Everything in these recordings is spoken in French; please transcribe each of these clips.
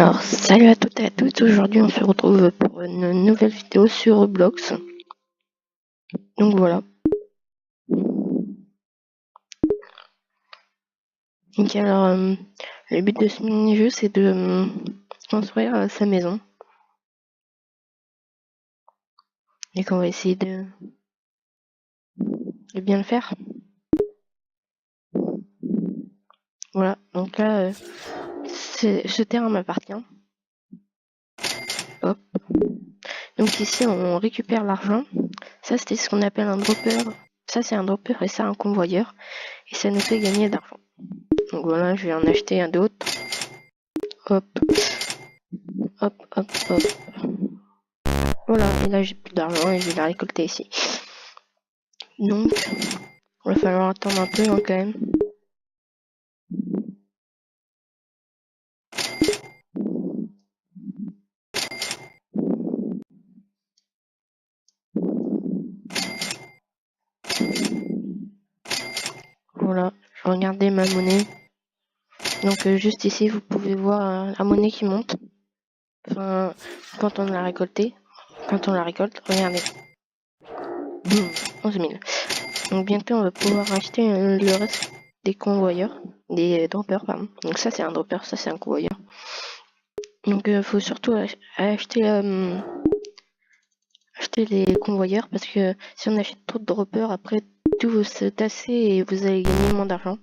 Alors, salut à toutes et à tous, aujourd'hui on se retrouve pour une nouvelle vidéo sur Roblox. Donc voilà. Donc alors, le but de ce mini-jeu c'est de construire sa maison. Et qu'on va essayer de bien le faire. Voilà, donc là, ce terrain m'appartient. Hop. Donc ici on récupère l'argent. Ça c'était ce qu'on appelle un dropper. Ça c'est un dropper et ça un convoyeur. Et ça nous fait gagner d'argent. Donc voilà, je vais en acheter un d'autre. Hop. Hop, hop, hop. Voilà, et là j'ai plus d'argent et je vais la récolter ici. Donc, il va falloir attendre un peu hein, quand même. Voilà, je regardais ma monnaie. Donc juste ici, vous pouvez voir la monnaie qui monte. Enfin, quand on l'a récoltée. Quand on la récolte, regardez. Boum, 11 000. Donc bientôt, on va pouvoir acheter le reste des convoyeurs. Des droppers, pardon. Donc ça, c'est un dropper, ça, c'est un convoyeur. Donc faut surtout acheter les convoyeurs parce que si on achète trop de droppers, après tout va se tasser et vous allez gagner moins d'argent.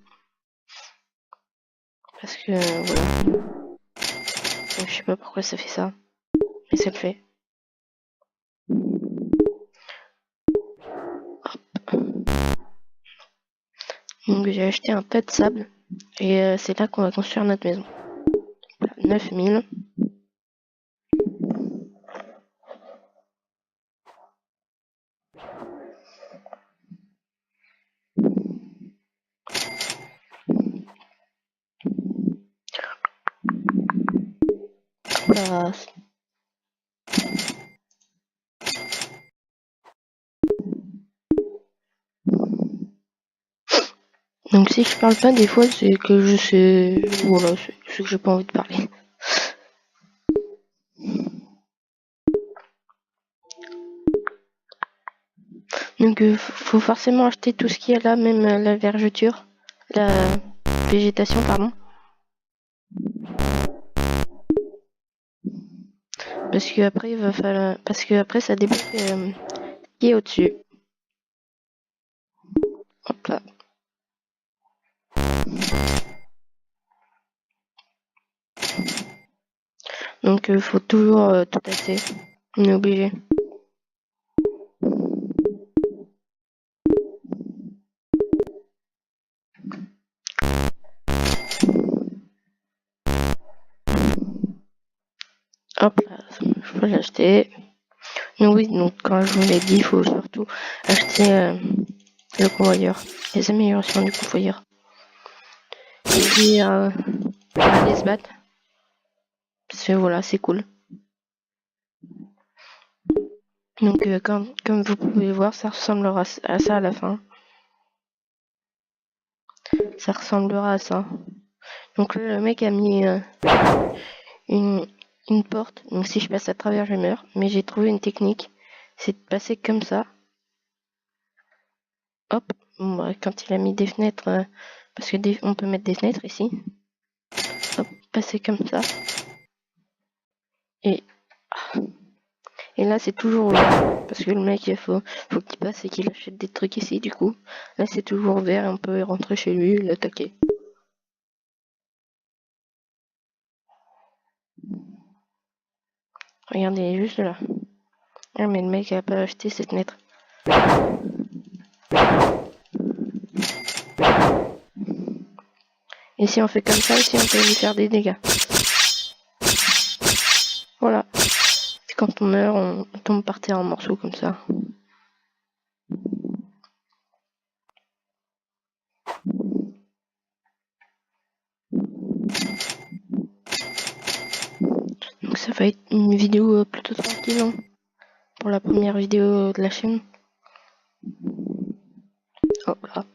Parce que voilà. Donc, je sais pas pourquoi ça fait ça, mais ça le fait. Hop. Donc j'ai acheté un tas de sable et c'est là qu'on va construire notre maison. 9000. Voilà. Donc si je parle pas des fois, c'est que je sais, voilà, c'est que j'ai pas envie de parler. Donc faut forcément acheter tout ce qu'il y a là, même la vergeture, la végétation, pardon. Parce que après il va falloir, parce que après ça débloque qui est au-dessus. Hop là. Donc faut toujours tout tasser. On est obligé. Hop là, je peux l'acheter. Oui, donc quand je vous l'ai dit, il faut surtout acheter le convoyeur, les améliorations du convoyeur. Et puis aller se battre. Parce que voilà, c'est cool. Donc comme vous pouvez voir, ça ressemblera à ça à la fin. Ça ressemblera à ça. Donc là, le mec a mis une porte. Donc si je passe à travers, je meurs. Mais j'ai trouvé une technique. C'est de passer comme ça. Hop. Bon, bah, quand il a mis des fenêtres, parce que on peut mettre des fenêtres ici. Hop, passer comme ça. Et là c'est toujours ouvert. Parce que le mec faut qu'il passe et qu'il achète des trucs ici du coup. Là c'est toujours ouvert, on peut rentrer chez lui et l'attaquer. Regardez juste là. Ah mais le mec a pas acheté cette fenêtre. Et si on fait comme ça aussi on peut lui faire des dégâts. Voilà. Et quand on meurt on tombe par terre en morceaux comme ça. Donc ça va être une vidéo plutôt tranquille hein, pour la première vidéo de la chaîne. Hop là.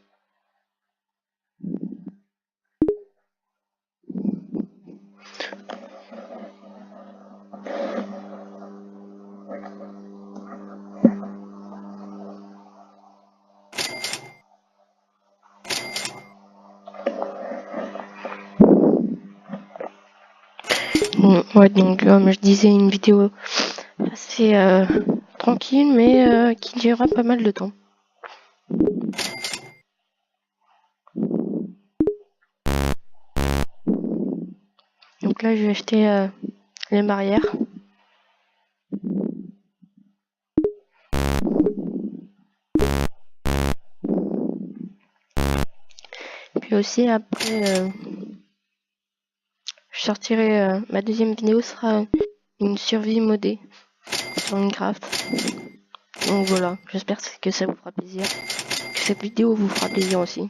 Ouais, donc comme je disais, une vidéo assez tranquille, mais qui durera pas mal de temps. Donc là, je vais acheter les barrières. Puis aussi, après, je sortirai... ma deuxième vidéo sera une survie modée sur Minecraft. Donc voilà, j'espère que ça vous fera plaisir. Que cette vidéo vous fera plaisir aussi.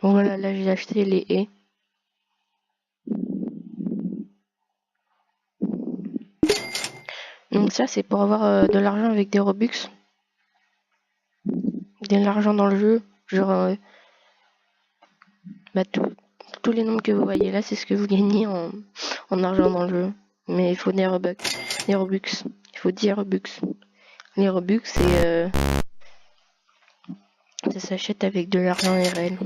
Donc voilà, là j'ai acheté les haies. Donc ça c'est pour avoir de l'argent avec des Robux. De l'argent dans le jeu. Genre tous les nombres que vous voyez là, c'est ce que vous gagnez en argent dans le jeu. Mais il faut des Robux. Des Robux. Il faut 10 Robux. Les Robux ça s'achète avec de l'argent RL.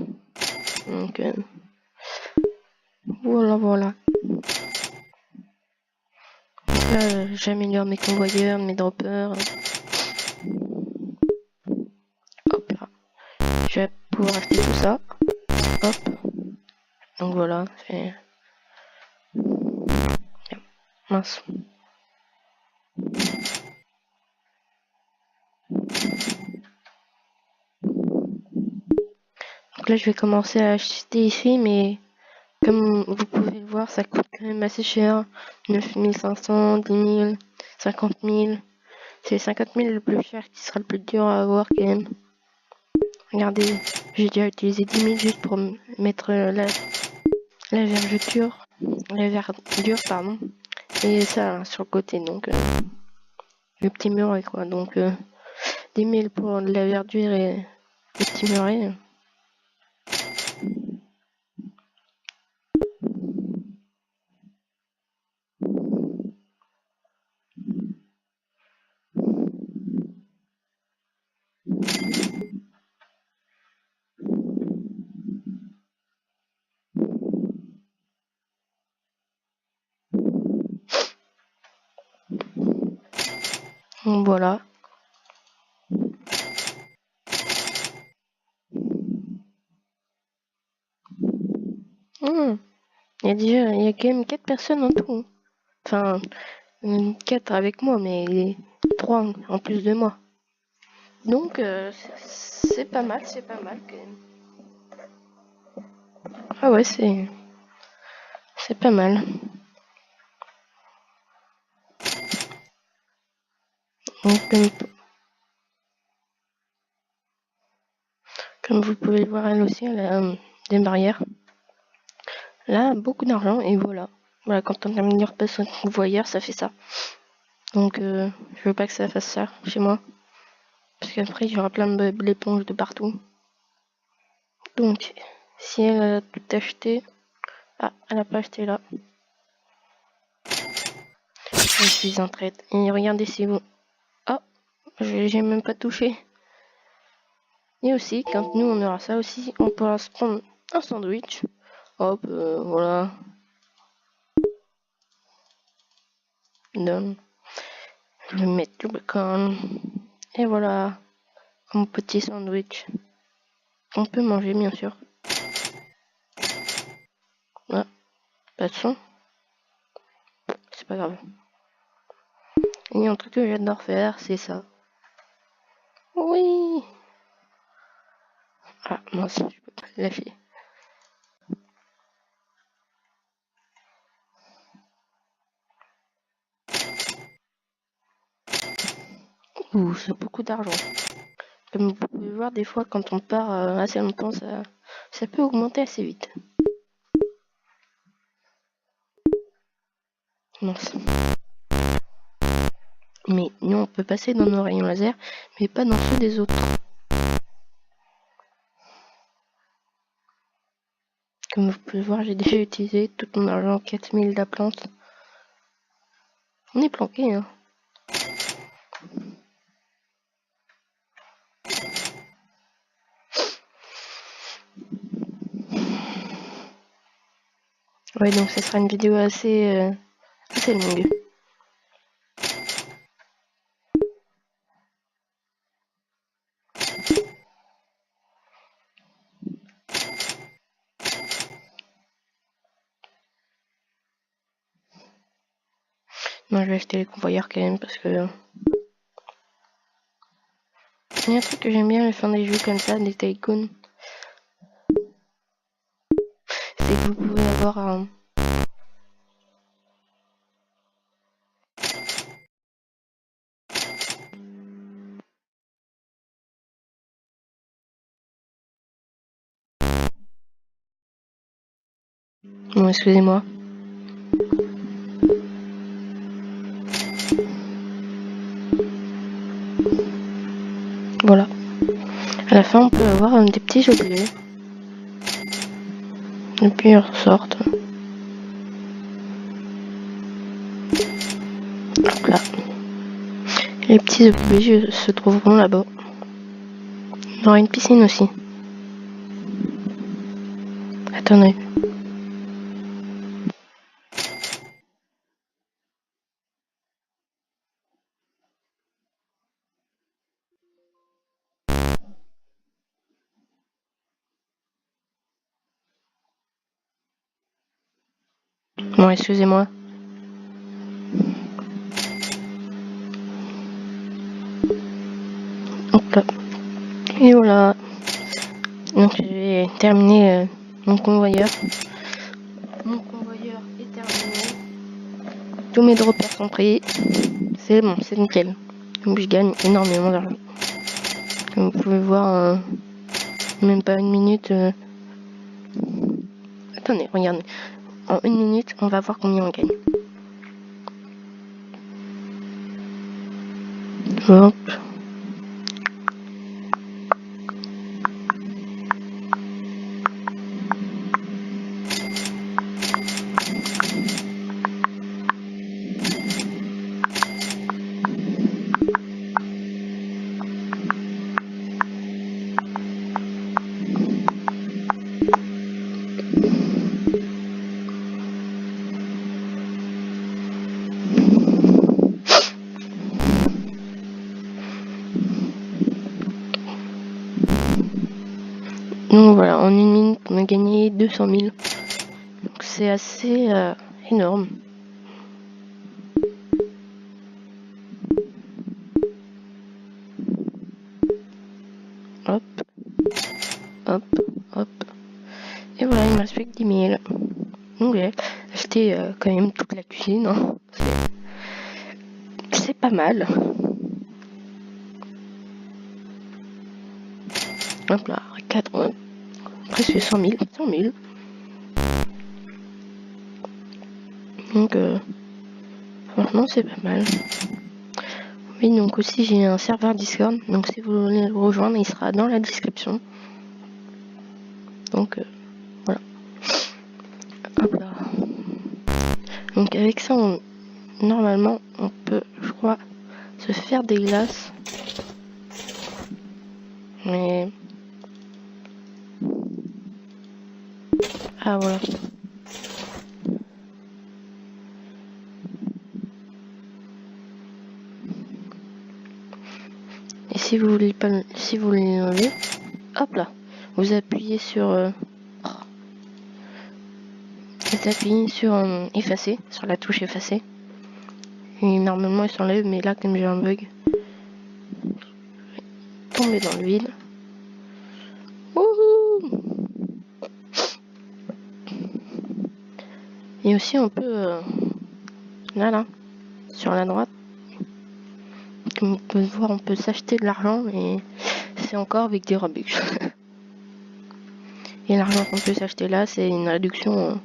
Donc voilà. Donc là j'améliore mes convoyeurs, mes droppers. Hop là. Je vais pouvoir acheter tout ça. Hop. Donc voilà, c'est... Mince. Donc là, je vais commencer à acheter ici, mais comme vous pouvez le voir, ça coûte quand même assez cher. 9500, 10 000, 50 000. C'est 50 000 le plus cher qui sera le plus dur à avoir quand même. Regardez, j'ai déjà utilisé 10 000 juste pour mettre la verdure. La verdure, pardon. Et ça sur le côté, donc le petit muret quoi. Donc 10 000 pour la verdure et le petit muret. Donc voilà. Il y a quand même 4 personnes en tout. Enfin, 4 avec moi, mais 3 en plus de moi. Donc, c'est pas mal, c'est pas mal quand même. Ah ouais, c'est pas mal. Donc, comme vous pouvez le voir, elle aussi, elle a des barrières. Là, beaucoup d'argent, et voilà. Voilà, quand on améliore pas son voyeur, ça fait ça. Donc, je veux pas que ça fasse ça chez moi. Parce qu'après, il y aura plein de l'éponge de partout. Donc, si elle a tout acheté... Ah, elle a pas acheté là. Je suis en traite. Et regardez si vous... Oh, j'ai même pas touché. Et aussi, quand nous on aura ça aussi, on pourra se prendre un sandwich. Hop, voilà. Donne. Je vais mettre du bacon. Et voilà, mon petit sandwich. On peut manger, bien sûr. Ah, pas de son. C'est pas grave. Et un truc que j'adore faire, c'est ça. Oui. Ah, mince, je peux pas le lâcher. Ouh, c'est beaucoup d'argent. Comme vous pouvez voir, des fois, quand on part assez longtemps, ça peut augmenter assez vite. Mince. Mais nous, on peut passer dans nos rayons laser, mais pas dans ceux des autres. Comme vous pouvez voir, j'ai déjà utilisé tout mon argent 4000 d'applante. On est planqué, hein. Ouais, donc ça sera une vidéo assez longue. Moi je vais acheter les convoyeurs quand même parce que il y a un truc que j'aime bien à la fin des jeux comme ça, des tycoons, c'est que vous pouvez avoir un... Bon, excusez-moi. Voilà. À la fin, on peut avoir des petits objets de plusieurs sortes. Hop là. Les petits objets se trouveront là-bas. Il y aura une piscine aussi. Attendez. Bon, excusez-moi. Hop là. Et voilà. Donc j'ai terminé mon convoyeur. Mon convoyeur est terminé. Tous mes droppers sont pris. C'est bon, c'est nickel. Donc je gagne énormément d'argent. Comme vous pouvez voir, même pas une minute. Attendez, regardez. En une minute, on va voir combien on gagne. Hop. Donc voilà, en une minute, on a gagné 200 000. Donc c'est assez énorme. Hop, hop, hop. Et voilà, il me reste plus que 10 000. Donc j'ai acheté quand même toute la cuisine. Hein. C'est pas mal. Hop là, 4, presque 100 000. 100 000. Donc franchement, c'est pas mal. Oui, donc aussi j'ai un serveur Discord. Donc si vous voulez le rejoindre, il sera dans la description. Donc voilà. Hop là. Donc avec ça, normalement, on peut, je crois, se faire des glaces. Mais... Ah voilà. Et si vous voulez pas, si vous voulez l'enlever, hop là, vous appuyez sur, vous appuyez sur effacer, sur la touche effacer. Et normalement il s'enlève, mais là comme j'ai un bug, tomber dans le vide. Wouhou! Et aussi on peut, là, sur la droite, comme vous pouvez voir, on peut s'acheter de l'argent, mais c'est encore avec des Robux. Et l'argent qu'on peut s'acheter là, c'est une réduction.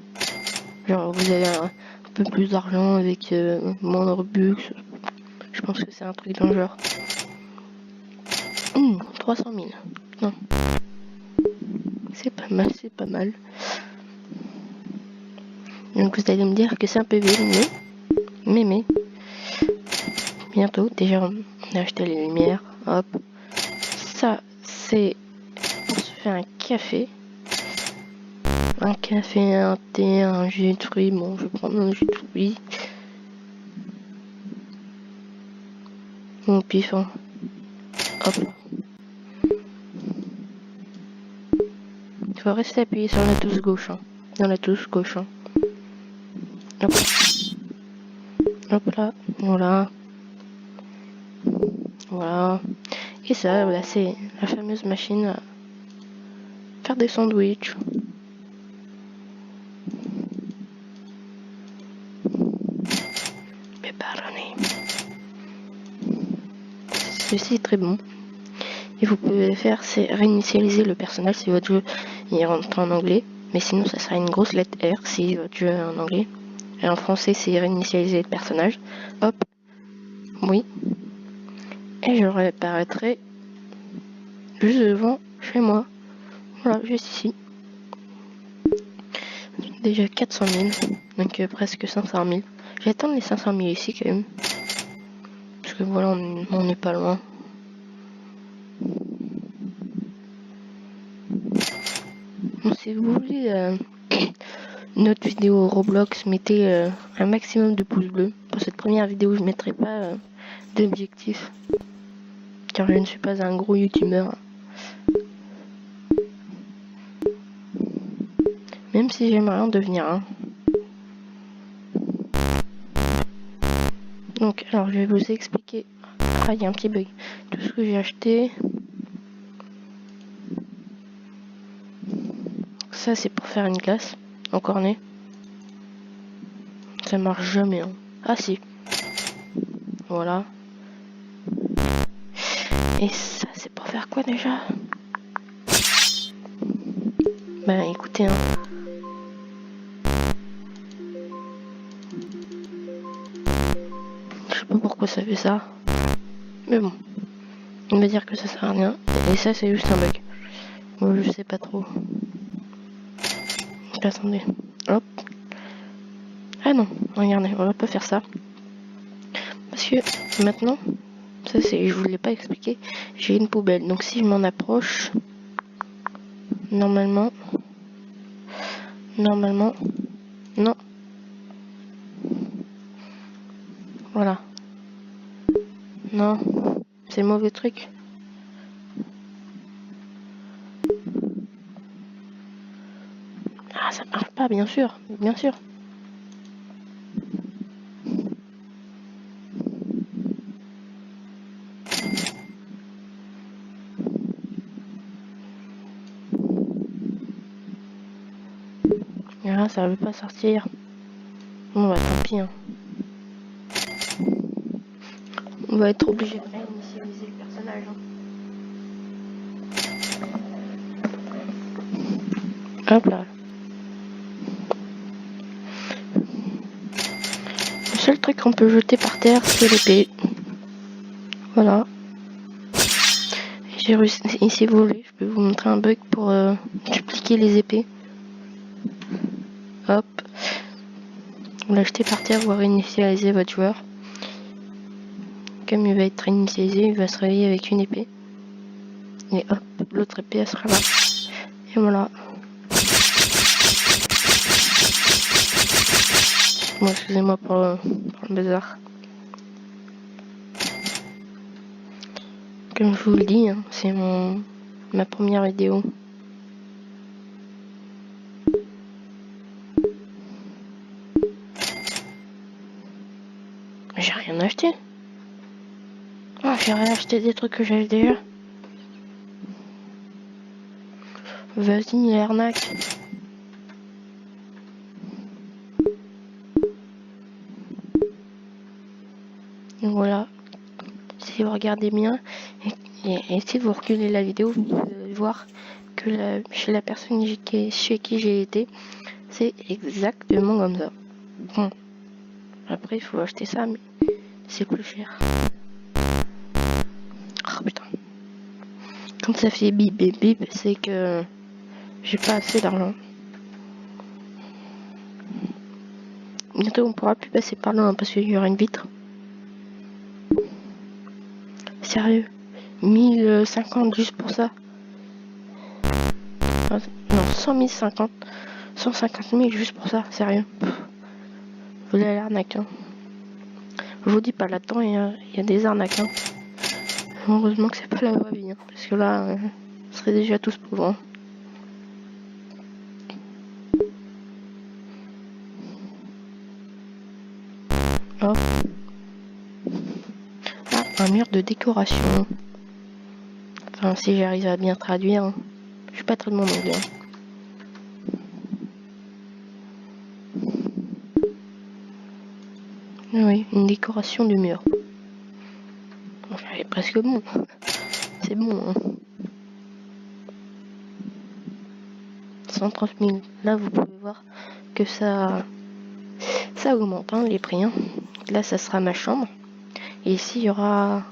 Genre vous avez un peu plus d'argent avec moins de Robux. Je pense que c'est un truc dans le genre. 300 000. Non. C'est pas mal, c'est pas mal. Donc vous allez me dire que c'est un peu vite, mais bientôt. Déjà on a acheté les lumières. Hop. Ça c'est pour se faire un café. Un café, un thé, un jus de fruits. Bon, je vais prendre un jus de fruits. Mon pif, hein. Hop. Il faut rester appuyé sur la touche gauche. Hein. Dans la touche gauche. Hein. Hop. Hop là. Voilà. Voilà. Et ça, là, c'est la fameuse machine à faire des sandwichs. Mais pardonnez. Ceci est très bon. Et vous pouvez faire, c'est réinitialiser le personnage si votre jeu il rentre en anglais. Mais sinon, ça sera une grosse lettre R si votre jeu est en anglais. Et en français, c'est réinitialiser le personnage. Hop. Oui. Et je réapparaîtrai juste devant chez moi. Voilà, juste ici. Déjà 400 000. Donc presque 500 000. Je vais attendre les 500 000 ici quand même. Parce que voilà, on n'est pas loin. Bon, si vous voulez une autre vidéo Roblox, mettez un maximum de pouces bleus. Pour cette première vidéo, je ne mettrai pas d'objectif. Car je ne suis pas un gros youtubeur. Même si j'aimerais en devenir un. Donc, alors je vais vous expliquer. Ah, il y a un petit bug. Tout ce que j'ai acheté. Ça, c'est pour faire une glace en cornet. Ça marche jamais. Hein. Ah, si. Voilà. Et ça, c'est pour faire quoi déjà? Ben, écoutez, hein. Je sais pas pourquoi ça fait ça. Mais bon. Il va dire que ça sert à rien. Et ça, c'est juste un bug. Moi, je sais pas trop. Attendez. Hop. Ah non, regardez, on va pas faire ça. Parce que maintenant, ça c'est, je vous l'ai pas expliqué, j'ai une poubelle. Donc si je m'en approche, normalement, non. Voilà. Non, c'est le mauvais truc. Ah, ça marche pas, bien sûr, bien sûr. Ah, ça veut pas sortir. Bon, bah tant pis. Hein. On va être obligé de réinitialiser le personnage. Hein. Hop là. Le seul truc qu'on peut jeter par terre, c'est l'épée. Voilà. J'ai réussi, et si vous voulez, je peux vous montrer un bug pour dupliquer les épées. Hop. Vous l'achetez par terre, vous réinitialisez votre joueur. Comme il va être réinitialisé, il va se réveiller avec une épée. Et hop, l'autre épée, elle sera là. Et voilà. Bon, excusez-moi pour le bazar. Comme je vous le dis, hein, c'est ma première vidéo. J'ai rien acheté. Ah, j'ai rien acheté des trucs que j'avais déjà. Vas-y, l'arnaque. Voilà. Si vous regardez bien et si vous reculez la vidéo, vous pouvez voir que chez la personne chez qui j'ai été, c'est exactement comme ça. Bon. Après, il faut acheter ça, mais c'est plus cher. Oh putain. Quand ça fait bip bip bip, c'est que j'ai pas assez d'argent. Bientôt, on pourra plus passer par là hein, parce qu'il y aura une vitre. Sérieux, 1050 juste pour ça. Non, 100 050. 150 000 juste pour ça, sérieux. Vous avez l'arnaque, hein. Je vous dis pas là-dedans, il y a des arnaques, hein. Heureusement que c'est pas la vraie vie, hein, parce que là, on serait déjà tous pauvres. Hein. Oh. Ah, un mur de décoration. Enfin, si j'arrive à bien traduire. Hein. Je suis pas très bon en anglais. Hein. Oui, une décoration de mur. C'est presque bon. C'est bon. Hein. 130 000. Là, vous pouvez voir que ça augmente, hein, les prix. Hein. Là, ça sera ma chambre. Et ici, il y aura...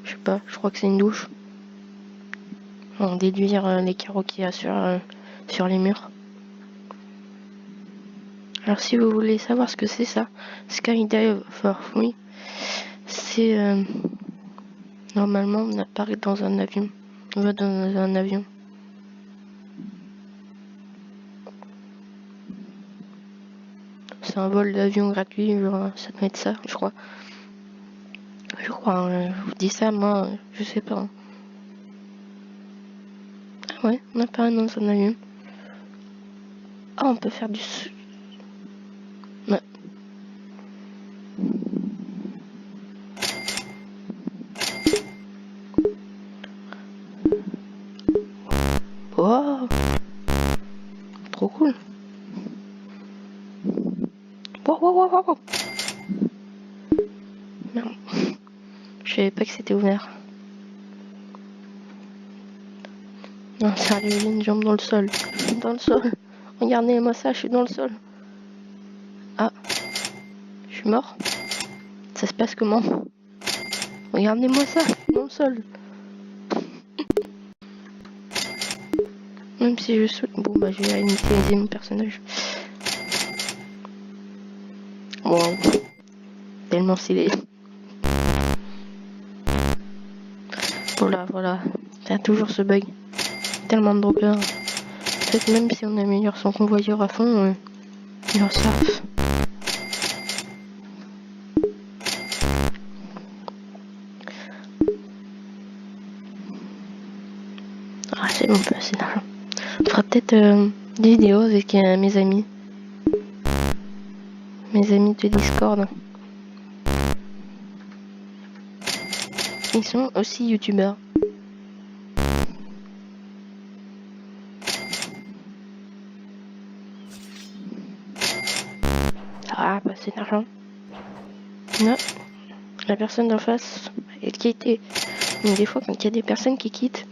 Je sais pas, je crois que c'est une douche. On va déduire les carreaux qu'il y a sur les murs. Alors si vous voulez savoir ce que c'est ça, Skydive for Free, c'est normalement on apparaît dans un avion. On va dans un avion. C'est un vol d'avion gratuit, genre, ça doit être ça, je crois. Je crois, hein, je vous dis ça, moi, je sais pas. Hein. Ah ouais, on apparaît dans un avion. Ah, on peut faire du... Ouais. Wow, trop cool. Wow. Merde. Je savais pas que c'était ouvert. Non, sérieux, j'ai une jambe dans le sol. Je suis dans le sol. Regardez-moi ça, je suis dans le sol. Ah, je suis mort. Ça se passe comment? Regardez-moi ça, je suis dans le sol. Même si je saute. Bon, bah, je vais initialiser mon personnage. Wow. Tellement stylé. Voilà. Il y a toujours ce bug. Tellement de droppers. En fait, même si on améliore son convoyeur à fond, il en surfe. Ah, c'est bon, c'est d'argent. On fera peut-être des vidéos avec mes amis. Mes amis de Discord. Ils sont aussi youtubeurs. Ah, bah c'est d'argent. Non, la personne d'en face, elle quittait. Donc des fois, quand il y a des personnes qui quittent,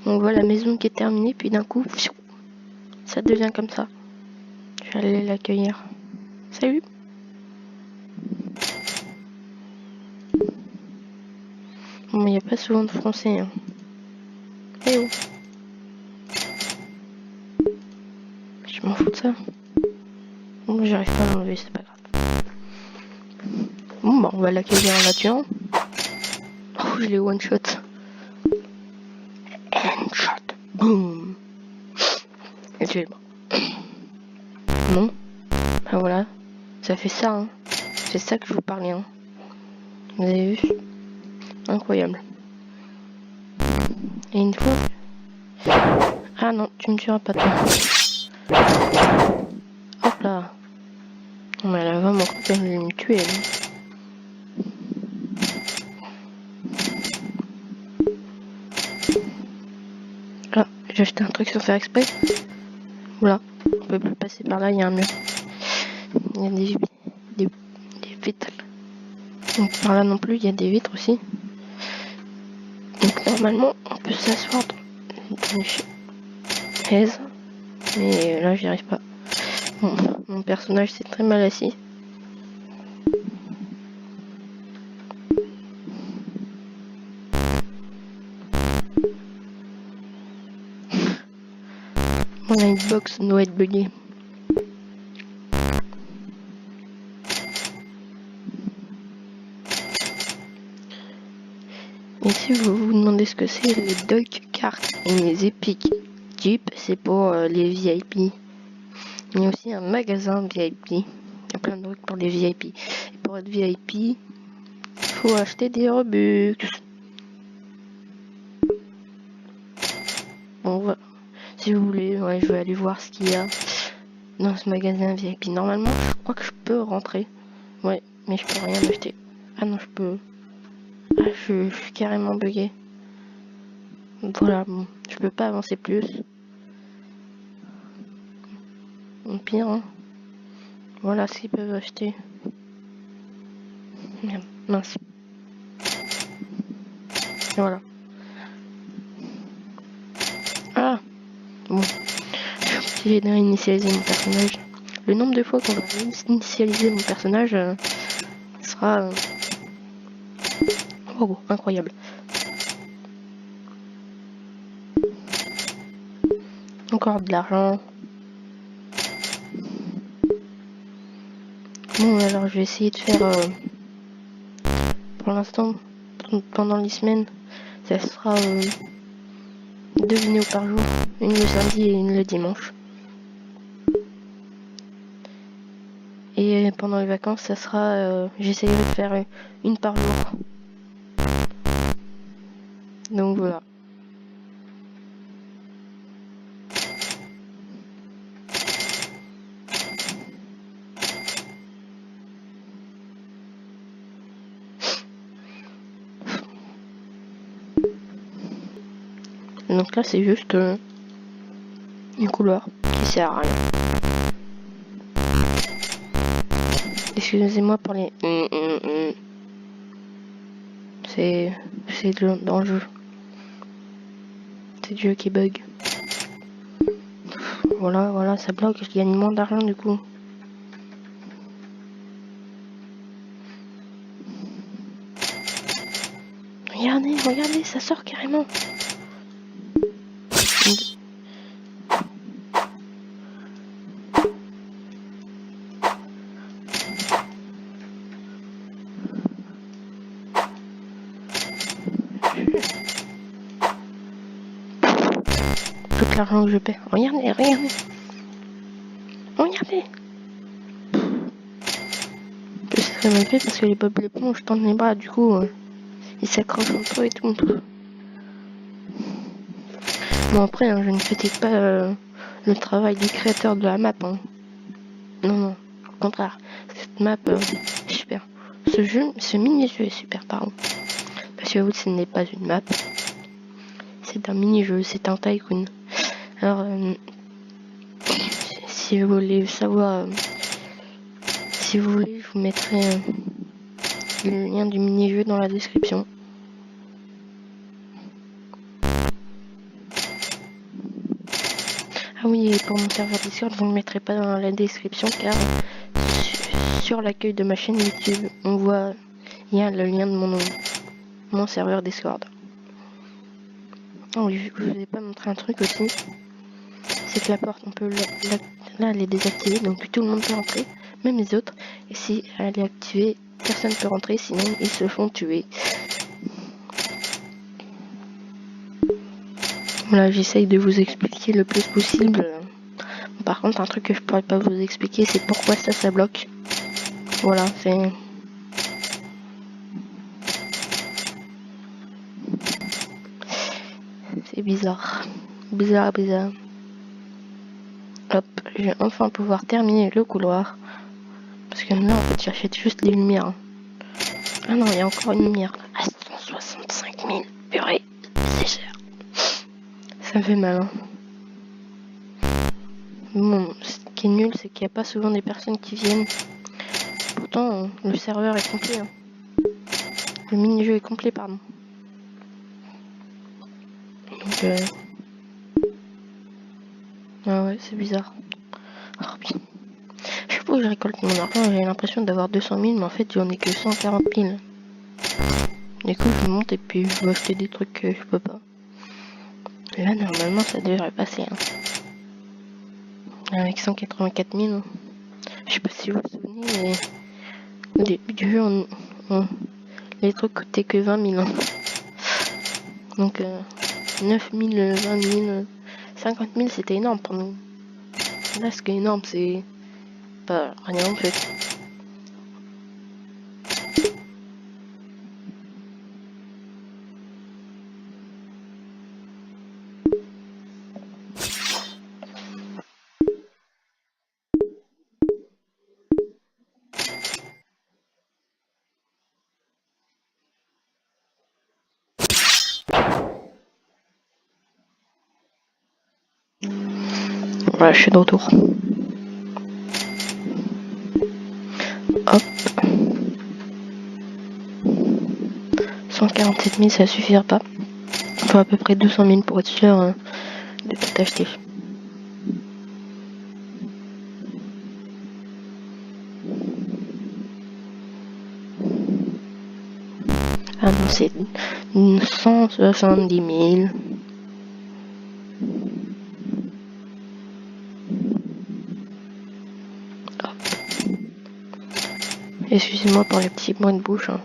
on voit la maison qui est terminée, puis d'un coup, ça devient comme ça. Je vais aller l'accueillir. Salut. Bon, il n'y a pas souvent de français. Hein. Eh oh. Je m'en fous de ça. Bon, j'arrive pas à l'enlever, c'est pas grave. Bon, bah, on va l'accueillir en la tuant. Oh, je l'ai one shot. Handshot. Boom. Et tu es mort. Bon. Ben voilà. Ça fait ça, hein. C'est ça que je vous parlais, hein. Vous avez vu? Incroyable. Et une fois... Ah non, tu me tueras pas, toi. Hop là. Non, mais elle a vraiment cru qu'elle allait me tuer, elle. Ah, j'ai acheté un truc sans faire exprès. Voilà. On peut plus passer par là, il y a un mur. Il y a des vitres. Donc par là non plus, il y a des vitres aussi. Donc normalement, on peut s'asseoir dans une chaise. Mais là, j'y arrive pas. Bon, mon personnage s'est très mal assis. Mon hitbox doit être buggé. Et si vous vous demandez ce que c'est, les Dog Carts et les Epic Jeep, c'est pour les VIP. Il y a aussi un magasin VIP. Il y a plein de trucs pour les VIP. Et pour être VIP, il faut acheter des Robux. Bon, voilà. Si vous voulez, ouais, je vais aller voir ce qu'il y a dans ce magasin VIP. Normalement, je crois que je peux rentrer. Ouais, mais je peux rien acheter. Ah non, je peux. Ah, je suis carrément bugué. Voilà, bon, je peux pas avancer plus. Au pire, hein. Voilà ce qu'ils peuvent acheter. Merde, mince. Voilà. Ah, bon. J'ai réinitialisé mon personnage. Le nombre de fois qu'on va réinitialiser mon personnage sera oh, incroyable. Encore de l'argent. Bon, alors je vais essayer de faire pour l'instant, pendant les semaines, ça sera 2 vidéos par jour, une le samedi et une le dimanche. Et pendant les vacances, ça sera, j'essayerai de faire une par jour. Donc voilà. Donc là, c'est juste une couloir qui sert à rien. Excusez-moi pour les... C'est dans le jeu. C'est le jeu qui bug. Voilà, ça bloque, je gagne moins d'argent du coup. Regardez, ça sort carrément. Tout l'argent que je perds. Regardez. Je sais très mal fait parce que les Bob l'éponge tendent les bras, du coup, ils s'accrochent entre eux et tout. Bon après, hein, je ne critique pas le travail du créateur de la map. Hein. Non, au contraire. Cette map, super. Ce mini-jeu est super, pardon. Parce que ce n'est pas une map. C'est un mini-jeu, c'est un tycoon. Alors, si vous voulez savoir... si vous voulez, je vous mettrai le lien du mini-jeu dans la description. Ah oui, et pour mon serveur Discord, je ne le mettrai pas dans la description car sur l'accueil de ma chaîne YouTube, on voit, il y a le lien de mon serveur Discord. Oh oui, je vous ai pas montré un truc aussi, c'est que la porte, on peut là elle est désactivée, donc tout le monde peut rentrer, même les autres, et si elle est activée, personne ne peut rentrer, sinon ils se font tuer. Voilà, j'essaye de vous expliquer le plus possible. Par contre, un truc que je pourrais pas vous expliquer, c'est pourquoi ça bloque. Voilà, c'est bizarre. Bizarre. Hop, je vais enfin pouvoir terminer le couloir. Parce que là, en fait, j'achète juste les lumières. Ah non, il y a encore une lumière. Ah, 165 000. Purée, c'est cher. Ça me fait mal. Hein. Bon, ce qui est nul, c'est qu'il n'y a pas souvent des personnes qui viennent. Pourtant, le serveur est complet. Hein. Le mini-jeu est complet, pardon. Donc, ah ouais, c'est bizarre. Oh, bien. Je sais pas où je récolte mon argent, j'ai l'impression d'avoir 200 000, mais en fait, j'en ai que 140 000. Du coup, je monte et puis je vais acheter des trucs que je peux pas. Là, normalement, ça devrait passer. Hein. Avec 184 000. Je sais pas si vous vous souvenez, mais au début du jeu, les trucs coûtaient que 20 000. Hein. Donc, 9 000, 20 000, 50 000, c'était énorme pour nous. Là, ce qui est énorme, c'est pas rien en fait. Voilà, je suis de retour. Hop. 147 000, ça suffira pas. Il faut à peu près 200 000 pour être sûr de tout acheter. Ah non, c'est 170 000. Excusez-moi pour les petits mots de bouche. Hein.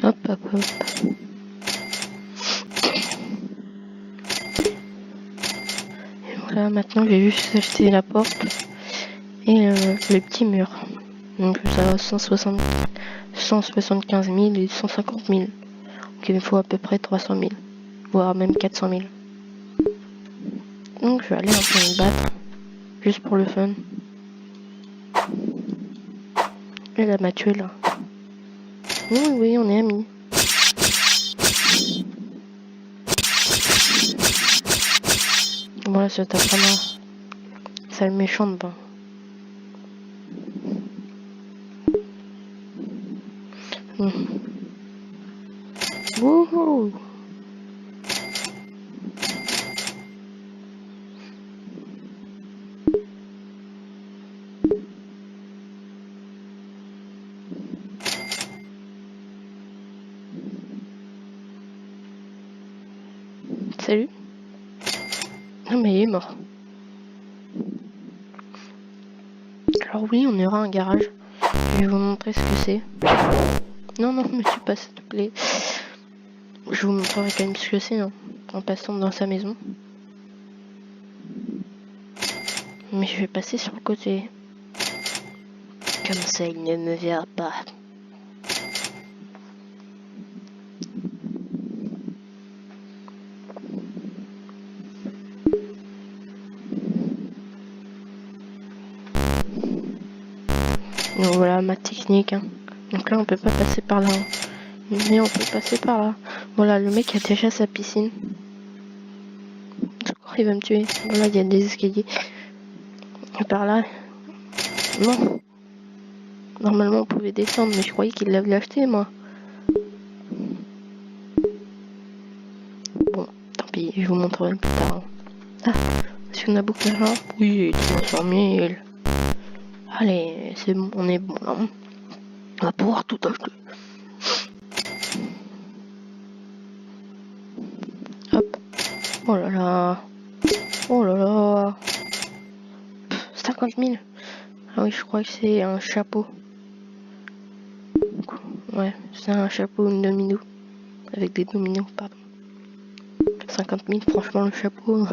Hop, hop, hop. Et voilà, maintenant je vais juste acheter la porte et le petit mur. Donc ça va 175 000 et 150 000. Donc il me faut à peu près 300 000, voire même 400 000. Donc je vais aller un peu me battre, juste pour le fun. Elle m'a tué là. Oui, oui, on est amis. Voilà, ça tape vraiment. Sale méchante, ben. Wouhou! Salut. Ah mais il est mort. Alors oui, on aura un garage. Je vais vous montrer ce que c'est. Non, non, me tue pas, s'il te plaît. Je vous montrerai quand même ce que c'est, hein, en passant dans sa maison. Mais je vais passer sur le côté. Comme ça, il ne me verra pas. Donc voilà ma technique. Hein. Donc là, on peut pas passer par là. Hein. Mais on peut passer par là. Voilà, le mec a déjà sa piscine. Je crois qu'il va me tuer. Voilà, il y a des escaliers. Et par là. Non. Normalement, on pouvait descendre, mais je croyais qu'il l'avait acheté, moi. Bon, tant pis, je vous montrerai plus tard. Ah, si on a beaucoup d'argent. Oui, 300 000. Allez, c'est bon, on est bon là. On va pouvoir tout acheter. Hop. Oh là là. Oh là là. 50 000. Ah oui, je crois que c'est un chapeau. Ouais, c'est un chapeau, une domino. Avec des dominos, pardon. 50 000, franchement, le chapeau.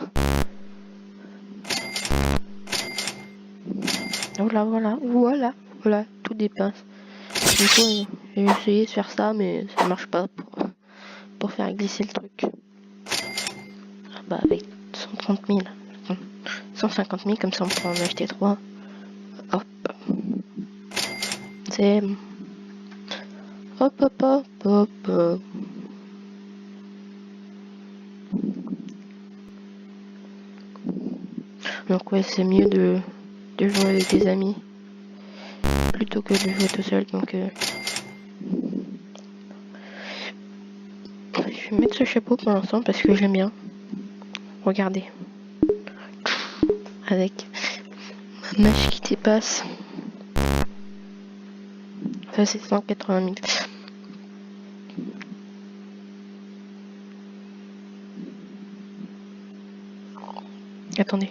Voilà, voilà, voilà, voilà, tout dépasse. Du coup, j'ai essayé de faire ça, mais ça marche pas pour faire glisser le truc. Ah bah, avec 130 000. 150 000, comme ça on pourra en acheter 3. Hop. C'est... Hop, hop, hop, hop, hop. Donc ouais, c'est mieux de jouer avec des amis plutôt que de jouer tout seul. Donc je vais mettre ce chapeau pour l'instant parce que j'aime bien. Regardez. Avec ma mèche qui dépasse. Ça c'est 180 000. Attendez.